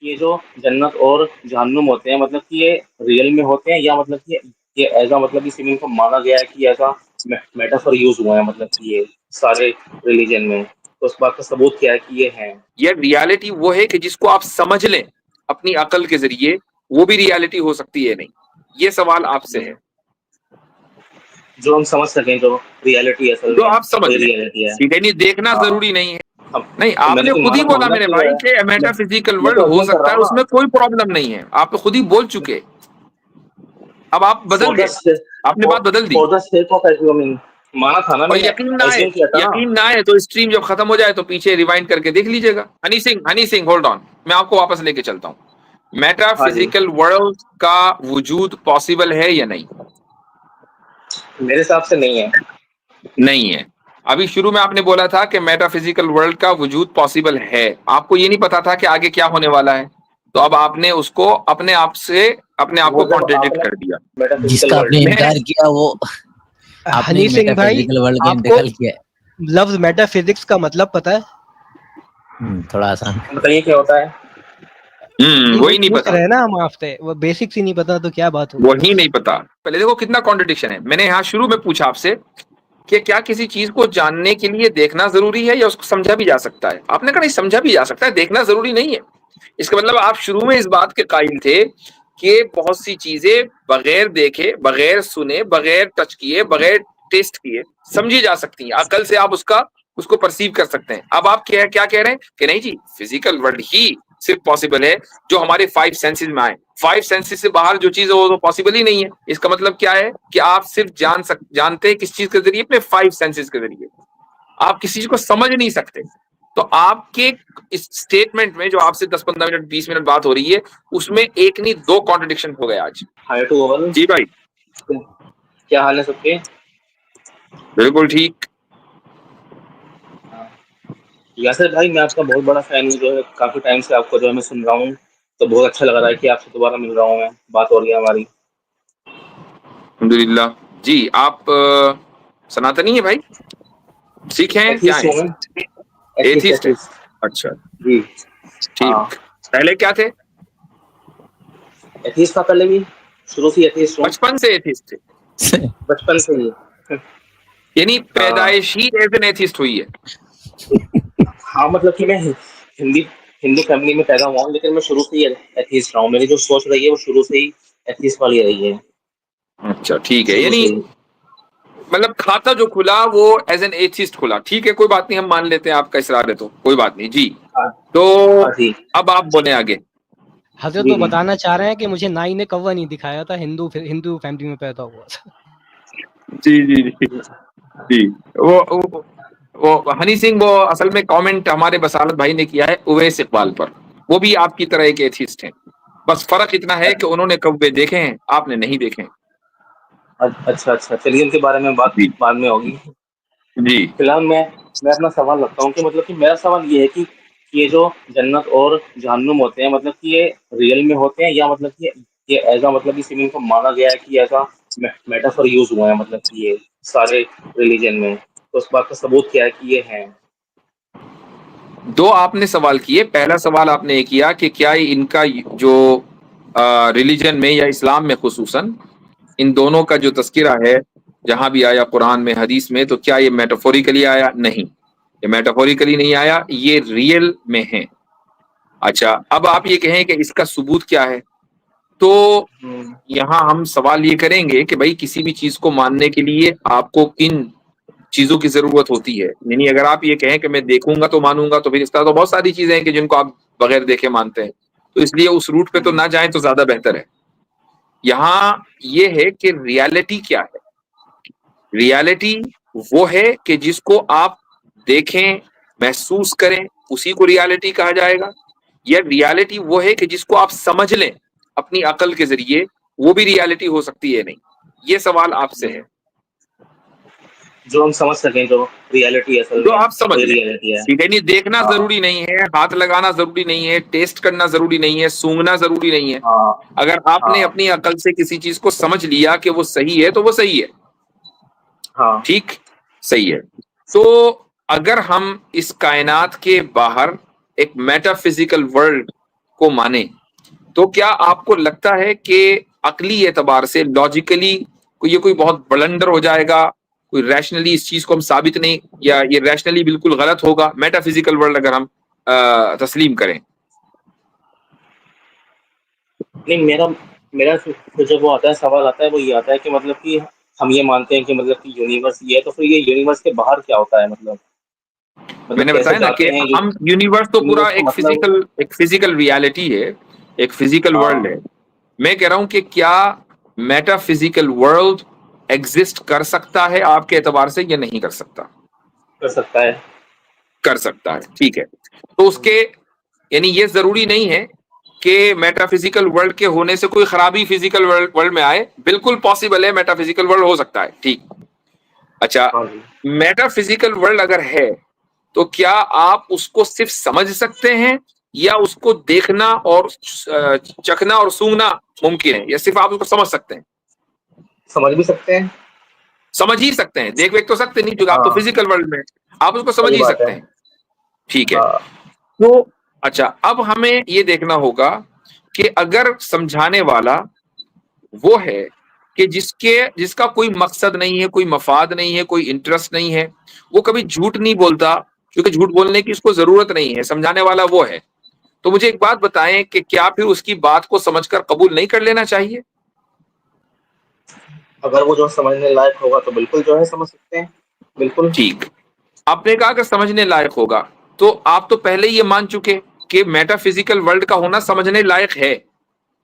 ये जो जन्नत और जहन्नुम होते हैं मतलब कि ये रियल में होते हैं या मतलब कि ये ऐसा मतलब इसी में इनको माना गया है कि ऐसा मेटाफर यूज हुआ है मतलब कि ये सारे रिलीजन में, तो उस बात का सबूत क्या है कि ये है? ये रियलिटी वो है कि जिसको आप समझ लें अपनी अकल के जरिए, वो भी रियलिटी हो सकती है नहीं? ये सवाल आपसे है। जो हम समझ सकें, जो रियलिटी असल जो में आप समझ वही लें, रियलिटी है। ठीक है? नहीं, देखना हाँ। जरूरी नहीं है। अब नहीं, तो मैंने आपने तो खुद ही माना बोला थोड़ा ना मेरे कि भाई कि मैं मेटाफिजिकल मैं वर्ल्ड तो हो अज्यूम कर सकता रहा है, हूँ ना। उसमें कोई प्रॉब्लम नहीं है। आप तो खुद ही बोल चुके, अब आप बदल फॉर द गए, आपने बात बदल दी। For the sake of assuming माना था ना और मैंने, एज्यूम किया था ना। यकीन ना आए तो स्ट्रीम जब खत्म हो जाए तो पीछे रिवाइंड करके देख लीजिएगा। हनी सिंह होल्ड ऑन, मैं आपको वापस लेके चलता हूँ। हाँ जी। मेटाफिजिकल वर्ल्ड का वजूद पॉसिबल है या नहीं? मेरे हिसाब से नहीं है। नहीं है। अभी शुरू में आपने बोला था कि मेटाफिजिकल वर्ल्ड का वजूद पॉसिबल है, आपको ये नहीं पता था कि आगे क्या होने वाला है, तो अब आपने उसको अपने आप वो को जब कॉन्ट्रडिक्ट आपने कर दिया। मेटाफिजिकल जिसका आपने वर्ल्ड मैं इनकार किया वो आपने हनी सिंह भाई, मेटाफिजिकल वर्ल्ड का आपको इंतकाल किया। लफ्ज मेटाफिजिक्स का मतलब पता है? थोड़ा आसान। बताइए क्या होता है। नहीं, वही वही नहीं पूछ पता, रहे हैं ना हम आपसे, वो बेसिक्स ही नहीं पता तो क्या बात होगी। वही नहीं पता। पहले देखो कितना कॉन्ट्रडिक्शन है। मैंने यहाँ शुरू में पूछा आपसे कि क्या किसी चीज को जानने के लिए देखना जरूरी है या उसको समझा भी जा सकता है? आपने कहा नहीं, समझा भी जा सकता है, देखना जरूरी नहीं है। इसका मतलब आप शुरू में इस बात के कायल थे कि बहुत सी चीजें बगैर देखे, बगैर सुने, बगैर टच किए, बगैर टेस्ट किए समझी जा सकती हैं। अकल से आप उसको परसीव कर सकते हैं। अब आप क्या कह रहे हैं कि नहीं जी, फिजिकल वर्ल्ड ही सिर्फ पॉसिबल है जो हमारे 5 सेंसेस में आए। 5 सेंसेस से बाहर जो चीज है वो तो पॉसिबल ही नहीं है। इसका मतलब क्या है कि आप सिर्फ जानते हैं किस चीज के जरिए? अपने 5 सेंसेस के जरिए। आप किसी चीज को समझ नहीं सकते। तो आपके इस स्टेटमेंट में जो आपसे 10-15 मिनट 20 मिनट बात हो रही है, उसमें एक नहीं 2 कॉन्ट्रडिक्शन हो गए आज। High to Oval. जी भाई, क्या हाल है सबके? बिल्कुल ठीक। यासर भाई, मैं आपका बहुत बड़ा फैन हूँ, जो है काफी टाइम से आपको जो है मैं सुन रहा हूँ, तो बहुत अच्छा लग रहा है कि आपसे दोबारा मिल रहा हूँ, मैं बात हो रही है हमारी। अल्हम्दुलिल्लाह। जी, आप सनातनी है भाई? सिख हैं, क्या एथीस्ट है? हूँ मैं। एथीस्ट एथिस्ट है? एथीस्ट। अच्छा, जी। हाँ। ठीक। पहले क्या थे? एथीस्ट था पहले भी, शुरू से एथीस्ट हूँ, बचपन से एथिस्ट थे? बचपन से ही। यानी हाँ। पैदाइश ही एज एन एथिस्ट हुई है? हाँ मतलब कि मैं हिंदी हिंदू फैमिली में पैदा हुआ हूँ, लेकिन मैं शुरू से ही एथीस्ट रहा हूँ। मेरी जो सोच रही है वो शुरू से ही एथीस्ट वाली रही है, अच्छा, ठीक है। शुरू यानी से ही। मतलब खाता जो खुला वो एज एन एथिस्ट खुला। ठीक है, कोई बात नहीं, हम मान लेते हैं आपका इसरार है तो कोई बात नहीं जी। हाँ। तो हाँ जी। अब आप बोले आगे। हजरत जी तो जी। बताना चाह रहे हैं कि मुझे नाई ने कौवा नहीं दिखाया था, हिंदू फैमिली में पैदा हुआ था। जी जी जी जी। वो हनी सिंह, वो असल में कमेंट हमारे बसालत भाई ने किया है उवैस इकबाल पर। वो भी आपकी तरह एक एथिस्ट हैं। बस फर्क इतना है कि उन्होंने कौवे देखे हैं, आपने नहीं देखे हैं। अच्छा अच्छा, चलिए उनके बारे में बात जी बाद में होगी। जी। फिलहाल मैं अपना सवाल रखता हूँ कि मतलब कि मेरा सवाल ये है कि ये जो जन्नत और जहन्नुम होते हैं मतलब कि ये रियल में होते हैं या मतलब कि ये ऐसा मतलब इसी में इनको माना गया है कि ऐसा मेटाफर यूज हुआ है मतलब कि ये सारे रिलीजन में, तो उस बात का सबूत क्या है कि ये है? दो आपने सवाल किए। पहला सवाल आपने ये किया कि क्या इनका जो रिलीजन में या इस्लाम में खुसूसन इन दोनों का जो तस्करा है जहां भी आया कुरान में, हदीस में, तो क्या ये मेटाफोरिकली आया? नहीं, ये मेटाफोरिकली नहीं आया, ये रियल में है। अच्छा, अब आप ये कहें कि इसका सबूत क्या है, तो हम्म। यहाँ हम सवाल ये करेंगे कि भाई किसी भी चीज को मानने के लिए आपको किन चीजों की जरूरत होती है। यानी अगर आप ये कहें कि मैं देखूंगा तो मानूंगा, तो फिर इस तरह तो बहुत सारी चीजें हैं कि जिनको आप बगैर देखे मानते हैं। तो इसलिए उस रूट पे तो ना जाएं तो ज्यादा बेहतर है। यहाँ ये है कि रियलिटी क्या है। रियलिटी वो है कि जिसको आप देखें, महसूस करें, उसी को रियलिटी कहा जाएगा। या रियलिटी वो है कि जिसको आप समझ लें अपनी अकल के जरिए, वो भी रियलिटी हो सकती है नहीं? ये सवाल आपसे है। जो हम समझ सकें, जो रियलिटी असल जो में आप समझ वही लें, रियलिटी है। ठीक है? नहीं, देखना हाँ। जरूरी नहीं है, हाथ लगाना जरूरी नहीं है, टेस्ट करना जरूरी नहीं है, सूंघना जरूरी नहीं है। हाँ। अगर आपने हाँ। अपनी अकल से किसी चीज को समझ लिया कि वो सही है तो वो सही है। हाँ। ठीक, सही है। तो अगर हम इस कायनात के बाहर एक मेटाफिजिकल वर्ल्ड को माने, तो क्या आपको लगता है कि अकली एतबार से, लॉजिकली ये कोई बहुत ब्लंडर हो जाएगा, कोई रैशनली इस चीज को हम साबित नहीं, या ये रैशनली बिल्कुल गलत होगा मेटाफिजिकल वर्ल्ड अगर हम तस्लीम करें? नहीं, मेरा मेरा फिर जब वो आता है, सवाल आता है, वो ये आता है कि मतलब कि हम ये मानते हैं कि मतलब कि यूनिवर्स ये है, तो फिर ये यूनिवर्स के बाहर क्या होता है? मतलब मैंने कैसे बताया ना कि जाते हैं हम यूनिवर्स तो पूरा यूनिवर्स का मतलब? एक फिजिकल रियलिटी है, एक फिजिकल वर्ल्ड है। हाँ, मैं कह रहा हूं कि क्या मेटाफिजिकल वर्ल्ड एग्जिस्ट कर सकता है आपके एतबार से, या नहीं कर सकता? कर सकता है। कर सकता है, ठीक है। तो उसके यानी ये जरूरी नहीं है कि मेटाफिजिकल वर्ल्ड के होने से कोई खराबी फिजिकल वर्ल्ड में आए, बिल्कुल पॉसिबल है, मेटाफिजिकल वर्ल्ड हो सकता है, ठीक। अच्छा, हाँ जी। मेटाफिजिकल वर्ल्ड अगर है तो क्या आप उसको सिर्फ समझ सकते हैं, या उसको देखना और चखना और सूंघना मुमकिन है, या सिर्फ आप उसको समझ सकते हैं? समझ भी सकते हैं। समझ ही सकते हैं, देख वेख तो सकते नहीं, क्योंकि आप तो हाँ, फिजिकल वर्ल्ड में हैं। आप उसको समझ सही ही बात सकते है। हैं, ठीक है। हाँ। तो अच्छा, अब हमें ये देखना होगा कि अगर समझाने वाला वो है कि जिसका कोई मकसद नहीं है, कोई मफाद नहीं है, कोई इंटरेस्ट नहीं है, वो कभी झूठ नहीं बोलता, क्योंकि झूठ बोलने की उसको जरूरत नहीं है, समझाने वाला वो है, तो मुझे एक बात बताएं कि क्या फिर उसकी बात को समझकर कबूल नहीं कर लेना चाहिए? अगर वो जो समझने लायक होगा तो बिल्कुल जो है समझ सकते हैं, बिल्कुल। ठीक। आपने कहा कि समझने लायक होगा, तो आप तो पहले ही ये मान चुके कि मेटाफिजिकल वर्ल्ड का होना समझने लायक है,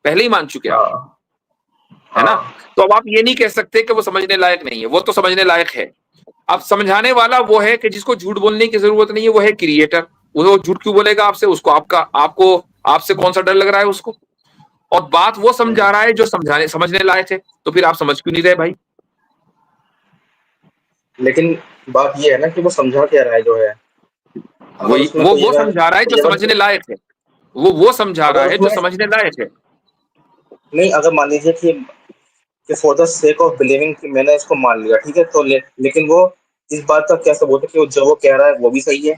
पहले ही मान चुके आप, हाँ, है ना? हाँ। तो अब आप ये नहीं कह सकते कि वो समझने लायक नहीं है, वो तो समझने लायक है। अब समझाने वाला वो है कि जिसको झूठ बोलने की जरूरत नहीं है, वो है क्रिएटर। वो झूठ क्यों बोलेगा आपसे? उसको आपको आपसे कौन सा डर लग रहा है उसको? और बात वो समझा रहा है जो समझने लायक है, तो फिर आप समझ क्यों नहीं रहे भाई? लेकिन बात ये है ना कि वो समझा क्या रहा है जो है। अगर वही उसमें कोई वो अगर समझा रहा है जो कोई अगर समझने लायक है, वो समझा अगर रहा है जो उसमें समझने लायक है। नहीं, अगर मान लीजिए कि for the sake of believing कि मैंने इसको मान लिया, ठीक है, तो लेकिन वो इस बात का क्या सबूत है कि वो जो वो कह रहा है वो भी सही है?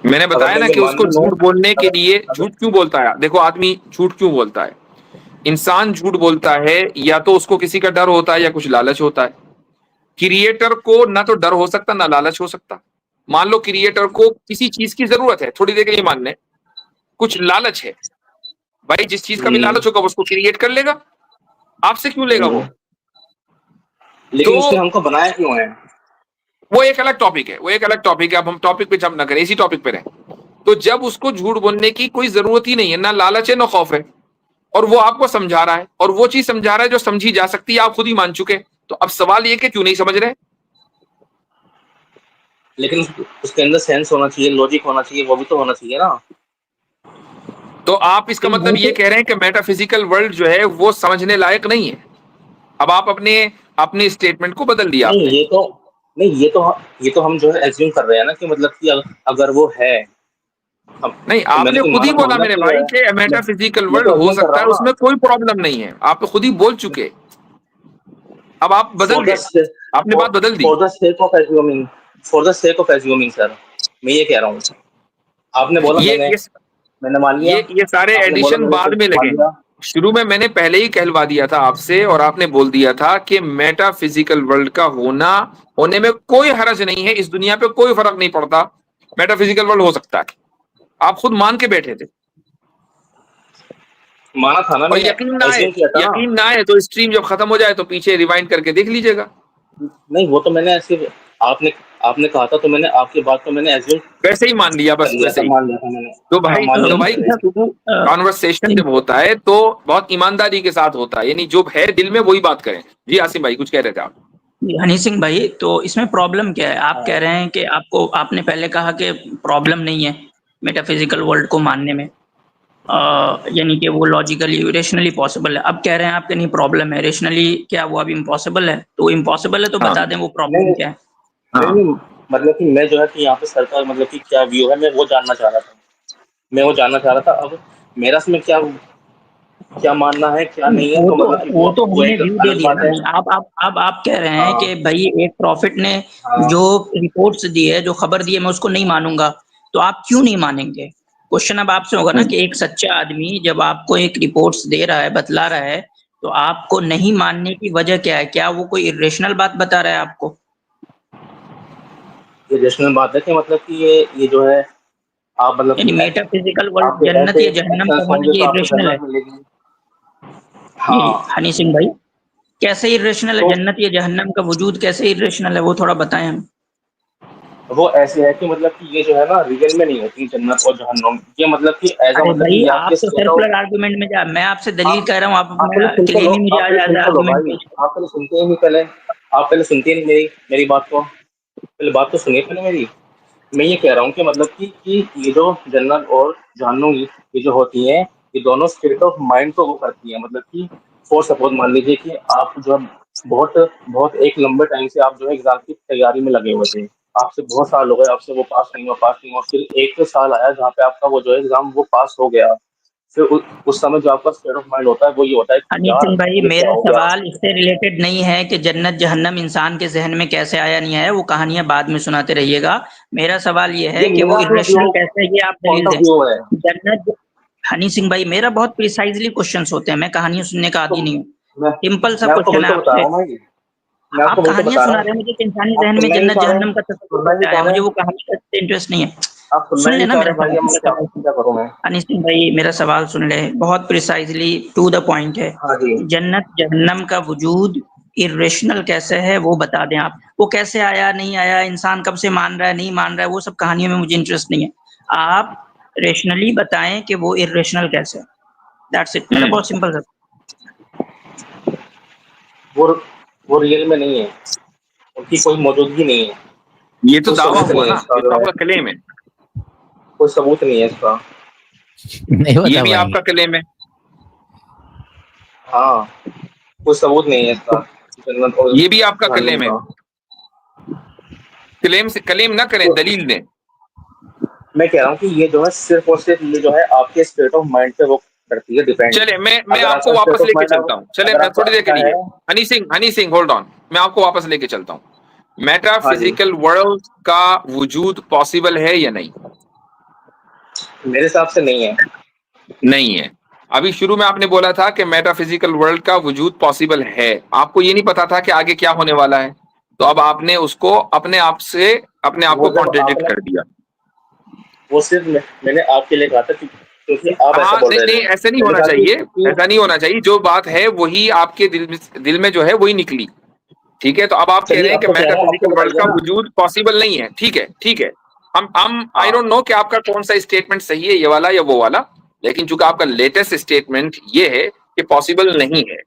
मैंने अगर बताया मैं ना ये कि मान उसको भी लूं, झूठ बोलने के अगर लिए, अगर झूठ क्यों बोलता है? देखो, आदमी झूठ क्यों बोलता है? इंसान झूठ बोलता है या तो उसको किसी का डर होता है या कुछ लालच होता है। क्रिएटर को ना तो डर हो सकता ना लालच हो सकता। मान लो क्रिएटर को किसी चीज की जरूरत है, थोड़ी देर के लिए मान लें, कुछ लालच है, भाई जिस चीज का भी हम्म, लालच होगा वो उसको क्रिएट कर लेगा, आपसे क्यों लेगा वो? तो लेकिन उसने हमको बनाया क्यों है? वो एक अलग टॉपिक है, वो एक अलग टॉपिक है, अब हम टॉपिक पे जंप ना करें, इसी टॉपिक पे रहें। तो जब उसको झूठ बोलने की कोई जरूरत ही नहीं है, ना लालच है ना खौफ है, और वो आपको समझा रहा है, और वो चीज समझा रहा है जो समझी जा सकती है, आप खुद ही मान चुके, तो अब सवाल ये कि क्यों नहीं समझ रहे? लेकिन उसके अंदर सेंस होना चाहिए, लॉजिक होना चाहिए, वो भी तो होना चाहिए ना। तो आप इसका मतलब ये कह रहे हैं कि मेटाफिजिकल वर्ल्ड जो है वो समझने लायक नहीं है। अब आप अपने अपने स्टेटमेंट को बदल दिया नहीं, आपने। ये तो हम जो है एज्यूम कर रहे हैं ना कि मतलब कि अगर वो है, हम, नहीं, तो मैंने आपने तो खुद ही माना थोड़ी बोला ना मेरे कि जो भाई है। कि मैं मेटाफिजिकल मैं वर्ल्ड तो हो एज्यूम कर सकता रहा है, हूँ ना। उसमें कोई प्रॉब्लम नहीं है, आप तो खुद ही बोल चुके। अब आप बदल फॉर द गए, आपने बात बदल दी। For the sake of assuming, sir, मैं ये कह रहा हूँ। आपने बोला ये मैंने ये मैंने मान लिया। ये सारे आपने बोला एडिशन मैंने बाद तो में मान लगेंगे। लिया। शुरू में मैंने पहले ही कहलवा दिया था आपसे, और आपने बोल दिया था कि मेटाफिजिकल वर्ल्ड का होने में कोई हर्ज नहीं है, इस दुनिया पे कोई फर्क नहीं पड़ता, मेटाफिजिकल वर्ल्ड हो सकता है। आप खुद मान के बैठे थे। माना था ना, और मैंने एज्यूम किया था ना। यकीन ना आए तो स्ट्रीम जब खत्म हो जाए तो पीछे रिवाइंड करके देख लीजिएगा। नहीं, वो तो मैंने ऐसे, आपने आपने कहा था तो मैंने आपकी बात को मैंने एज्यूम वैसे ही मान लिया, कर बस लिया वैसे था, ही। मान लिया था मैंने। तो हाँ, भाई मान लिया तो था भाई मैंने। शुरू कॉन्वर्सेशन जब होता है तो बहुत ईमानदारी के साथ होता है, यानी जो है दिल में वही बात करें। जी आसिम भाई, कुछ कह रहे थे आप? हनी सिंह भाई, तो इसमें प्रॉब्लम क्या है? आप कह रहे हैं कि आपने पहले कहा कि प्रॉब्लम नहीं है मेटाफिजिकल वर्ल्ड को मानने में, यानी कि वो लॉजिकली रेशनली पॉसिबल है। अब कह रहे हैं आपके नहीं प्रॉब्लम है रेशनली, क्या वो अब इम्पॉसिबल है? तो इम्पॉसिबल है तो हाँ, बता दें वो प्रॉब्लम नहीं, क्या है। नहीं, हाँ, नहीं, मतलब कि मैं जो है कि यहाँ पे सरकार मतलब कि क्या व्यू है, मैं वो जानना चाह रहा था। अब मेरा इसमें क्या क्या मानना है, क्या नहीं है, तो मतलब कि वो तो वो हमने एक व्यू दे अलग दिया बात ना है। भाई। आप कह रहे हैं कि हाँ, भाई एक प्रॉफिट ने हाँ। जो रिपोर्ट्स दी है, जो खबर दी है, मैं उसको नहीं मानूंगा। तो आप क्यों नहीं मानेंगे? क्वेश्चन अब आपसे होगा ना कि एक सच्चा आदमी जब आपको एक रिपोर्ट्स दे रहा है, बतला रहा है, तो आपको नहीं मानने की वजह क्या है? क्या वो कोई इरेशनल बात बता रहा है आपको? ये रैशनल बात है कि मतलब कि ये जो है आप मतलब यानी कि मेटाफिजिकल वर्ल्ड, आपके जन्नत ऐसे या जहन्नम एक्शंस का होना होंगे तो ये आपको इरेशनल है? जन्नत मिलेगी। ये हाँ, हनी सिंह भाई, कैसे इरेशनल है? तो जन्नत या जहन्नम का वजूद कैसे इरेशनल है, वो थोड़ा बताएं हम। वो ऐसे है कि मतलब कि ये जो है ना रियल में नहीं होती जन्नत और जहन्नम, ये मतलब कि ऐसा अरे मतलब भाई कि ये आप आपके तो स्टेट ऑफ। सर्कुलर आर्गुमेंट में जा, मैं आपसे दलील आप कह रहा हूँ, आप आप पहले अपना सुन तो लो, क्लेम ही मुझे आप पहले एज सुन तो लो आर्गुमेंट भाई, पेश कर। आप पहले सुनते ही नहीं पहले, आप पहले सुनते ही नहीं मेरी मेरी बात को, पहले बात तो सुनिए पहले मेरी। मैं ये कह रहा हूँ कि मतलब कि ये जो जन्नत और जहन्नुम ये जो होती हैं, ये दोनों स्टेट ऑफ माइंड को वो करती हैं। मतलब कि फॉर सपोज मान लीजिए कि आप जो है बहुत बहुत एक लंबे टाइम से आप जो है एग्जाम की तैयारी में लगे हुए थे, आपसे बहुत साल हो गए, आपसे वो पास नहीं हुआ, फिर एक तो साल आया जहाँ पे आपका वो जो है एग्जाम वो पास हो गया। फिर उस समय जो आपका स्टेट ऑफ माइंड होता है वो ये होता है कि हनी यार सिंह भाई, ये क्या मेरा हो गया। सवाल इससे रिलेटेड नहीं है कि जन्नत जहन्नम इंसान के जहन में कैसे आया नहीं आया, वो कहानियां बाद में सुनाते रहिएगा। मेरा सवाल ये है ये कि वो मेरा अपना व्यू, इरेशनल कैसे है, ये आप पॉइंट दलील ऑफ दें। व्यू है। जन्नत, हनी सिंह भाई, मेरा बहुत प्रिसाइजली क्वेश्चंस होते हैं, मैं कहानियां सुनने का तो आदी नहीं हूँ। मैं सिंपल सा मैं आपको क्वेश्चन वही है तो बता आपसे। रहा हूँ भाई, मैं आपको आप वही तो कहानियां बता रहा सुना हूँ। रहे हैं मुझे कि इंसानी आप जहन में सुनना ही नहीं जन्नत चाह रहे, जहन्नम का तस्वुर सुनना ही कैसे नहीं आया, चाह मुझे रहे, वो कहानी का इंटरेस्ट नहीं है। आप सुनना सुन ही नहीं लेना चाह मेरा रहे भाई, अब सवाल, मैं मेरा क्या सवाल सुन। क्या करूँ मैं। हनी सिंह भाई मेरा सवाल सुन ले, बहुत प्रिसाइजली टू द पॉइंट है। हाँ जी। जन्नत जहन्नम का वजूद इरेशनल कैसे है, वो बता दें आप। वो कैसे आया नहीं आया, इंसान कब से मान रहा है नहीं मान रहा है, वो सब कहानियों में मुझे इंटरेस्ट नहीं है। आप रेशनली बताएं कि वो इरेशनल कैसे है। दैट्स इट, मेरा बहुत सिंपल सा। वो वो रियल में नहीं है, उनकी कोई मौजूदगी नहीं है, ये तो कोई दावा सबूत हुआ नहीं है ना, इसका ये जो तो है, आपका क्लेम है। कोई सबूत नहीं है इसका। नहीं ये बता भी पाएंगे। आपका क्लेम है। हाँ, कोई सबूत नहीं है इसका, जन्नत और ये भी आपका जहन्नुम क्लेम है। का। क्लेम से क्लेम ना करें, तो दलील दें। मैं कह रहा हूँ कि ये जो है सिर्फ और सिर्फ ये जो है आपके स्टेट ऑफ माइंड पे वो करती है डिपेंड। चले, मैं अगर आपको आपका स्टेट वापस ऑफ लेके माइंड चलता हूँ, चले अगर मैं आपका थोड़ी देर के अच्छा लिए। है। हनी सिंह होल्ड ऑन, मैं आपको वापस लेके चलता हूँ। हाँ जी, मेटाफिजिकल वर्ल्ड का वजूद पॉसिबल है या नहीं? मेरे हिसाब से नहीं है। नहीं है। अभी शुरू में आपने बोला था कि मेटाफिजिकल वर्ल्ड का वजूद पॉसिबल है, आपको ये नहीं पता था कि आगे क्या होने वाला है, तो अब आपने उसको अपने आप वो को जब कॉन्ट्रडिक्ट आपने, कर दिया। वो सिर्फ मैंने आपके लिए कहा था क्योंकि आप ऐसा हाँ, बोल नहीं रहे नहीं, थे। ऐसे नहीं मैंने होना कहा चाहिए। कि ऐसा नहीं होना चाहिए, जो बात है वही आपके दिल में जो है वही निकली। ठीक है, तो अब आप कह चलिए रहे हैं अब कि तो कह रहा हूँ, अब तो मेटाफिजिकल वर्ल्ड बताइए का ना। वजूद पॉसिबल नहीं है। ठीक है, ठीक है। हम आई हाँ डोंट नो कि आपका कौन सा स्टेटमेंट सही है, ये वाला या वो वाला, लेकिन चूंकि आपका लेटेस्ट स्टेटमेंट ये है कि पॉसिबल नहीं है,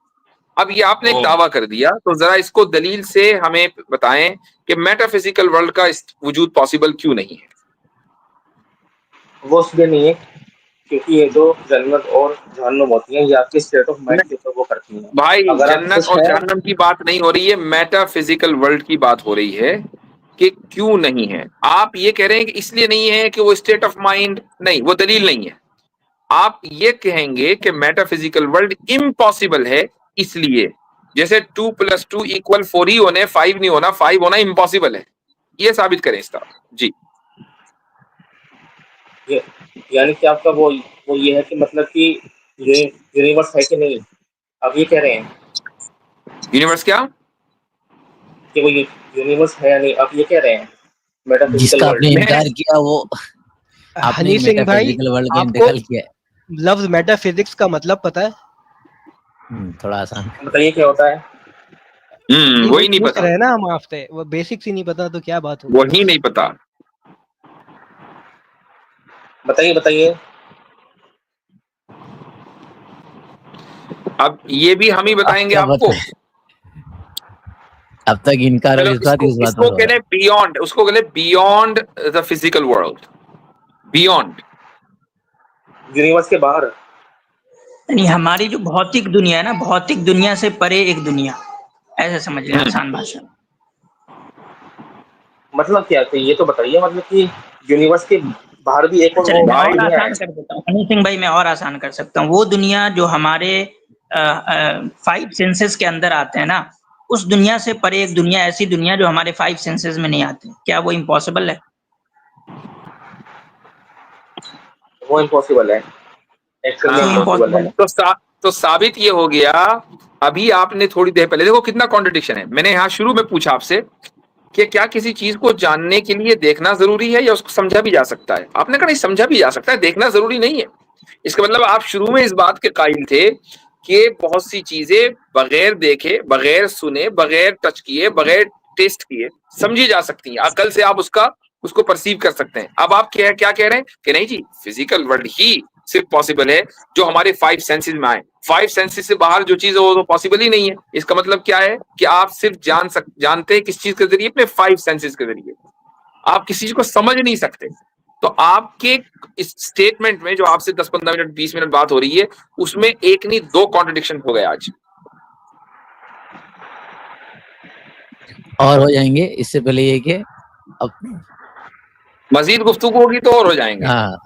अब ये आपने एक दावा कर दिया, तो जरा इसको दलील से हमें बताएं कि मेटाफिजिकल वर्ल्ड का वजूद पॉसिबल क्यों नहीं है। वो इसलिए नहीं है क्योंकि ये जो जन्नत और जहन्नुम होती हैं ये आपके स्टेट ऑफ माइंड के ऊपर वो करती हैं। भाई, अगर आप जन्नत खुश और हैं, जहन्नम की बात नहीं हो रही है, मेटाफिजिकल वर्ल्ड की बात हो रही है कि क्यों नहीं है। आप ये कह रहे हैं कि इसलिए नहीं है कि वो स्टेट ऑफ माइंड, नहीं, वो दलील नहीं है। आप ये कहेंगे कि मेटाफिजिकल वर्ल्ड इम्पॉसिबल है, इसलिए जैसे 2+2=4 ही होने, 5 नहीं होना, 5 होना इम्पॉसिबल है, ये साबित करें इसका। जी। ये यानी कि आपका वो ये है कि मतलब कि ये यूनिवर्स है कि नहीं, आप ये कह रहे हैं यूनिवर्स क्या? कि वो यूनिवर्स है या नहीं, आप ये कह रहे हैं मेटाफिजिकल जिसका वर्ल्ड। आपने मैं इनकार किया वो आपने हनी सिंह भाई, मेटाफिजिकल वर्ल्ड का आपको इंतकाल किया है। लफ्ज मेटाफिजिक्स का मतलब पता है? थोड़ा आसान। बताइए क्या होता है। नहीं, वही वही नहीं पूछ पता, रहे हैं ना हम आपसे, वो बेसिक्स ही नहीं पता तो क्या बात होगी। वही नहीं पता। बताइए बताइए। अब ये भी हम ही अब बताएंगे क्या आपको। पता है? अब तक इनकार और चलो, इस बात इसको पर हो कह रहा रहे बियॉन्ड, उसको कह रहे beyond the physical world, beyond. Universe के बाहर। यानी हमारी जो भौतिक दुनिया है ना, भौतिक दुनिया से परे एक दुनिया, ऐसे समझ लें आसान भाषा में। मतलब क्या है ये तो बताइए, मतलब कि यूनिवर्स के बाहर भी एक और चले वो मैं और भाई, दुनिया है। आसान कर देता हूँ हनी सिंह भाई, मैं और आसान कर सकता हूँ। वो दुनिया जो हमारे 5 सेंसेस के अंदर आते हैं ना, उस दुनिया से परे एक दुनिया, ऐसी दुनिया जो हमारे 5 सेंसेस में नहीं आती, क्या वो इम्पॉसिबल है? वो इम्पॉसिबल है, एक्चुअल में हाँ, इम्पॉसिबल है। तो साबित ये हो गया। अभी आपने थोड़ी देर पहले देखो कितना कॉन्ट्रडिक्शन है। मैंने यहाँ शुरू में पूछा आपसे कि क्या किसी चीज को जानने के लिए देखना जरूरी है या उसको समझा भी जा सकता है। आपने कहा नहीं, समझा भी जा सकता है, देखना जरूरी नहीं है। इसका मतलब आप शुरू में इस बात के कायल थे कि बहुत सी चीजें बगैर देखे, बगैर सुने, बगैर टच किए, बगैर टेस्ट किए समझी जा सकती हैं। कल से आप उसको परसीव कर सकते हैं। अब आप क्या कह रहे हैं कि नहीं जी, फिजिकल वर्ल्ड ही सिर्फ पॉसिबल है जो हमारे 5 सेंसेस में आए। 5 सेंसेस से बाहर जो चीज है वो तो पॉसिबल ही नहीं है। इसका मतलब क्या है कि आप सिर्फ जानते हैं किस चीज के जरिए, अपने 5 सेंसेस के जरिए। आप किसी चीज को समझ नहीं सकते। तो आपके इस स्टेटमेंट में जो आपसे 10-15 मिनट 20 मिनट बात हो रही है, उसमें एक नहीं 2 कॉन्ट्रडिक्शन हो गए आज। और हो जाएंगे। इससे पहले ये कि अब मजीद गुफ्तगू होगी तो और हो जाएंगे। हाँ,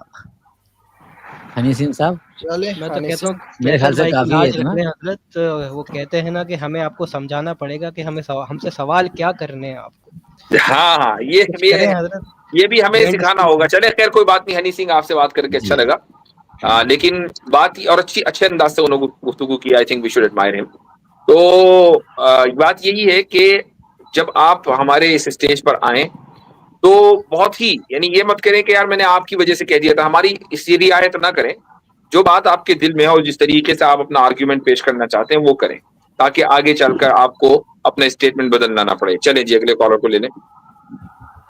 हनी सिंह साहब, मैं तो कहता हूँ मेरे ख्याल से काफी है इतना। हजरत, वो कहते हैं ना कि हमें आपको समझाना पड़ेगा कि हमसे सवाल क्या करने हैं आपको। हाँ, ये भी हमें सिखाना होगा। चले खैर कोई बात नहीं, हनी सिंह आपसे बात करके अच्छा लगा। लेकिन बात और अच्छे अंदाज से उन्होंने गुफ्तगू की। I think we should admire him. तो बात यही है कि जब आप हमारे इस स्टेज पर आए तो बहुत ही, यानी ये मत करें कि यार मैंने आपकी वजह से कह दिया था, हमारी इसलिए रियायत ना करें। जो बात आपके दिल में है और जिस तरीके से आप अपना आर्ग्यूमेंट पेश करना चाहते हैं वो करें, ताकि आगे चलकर आपको अपना स्टेटमेंट बदलना ना पड़े। चलें जी, अगले कॉलर को ले लें।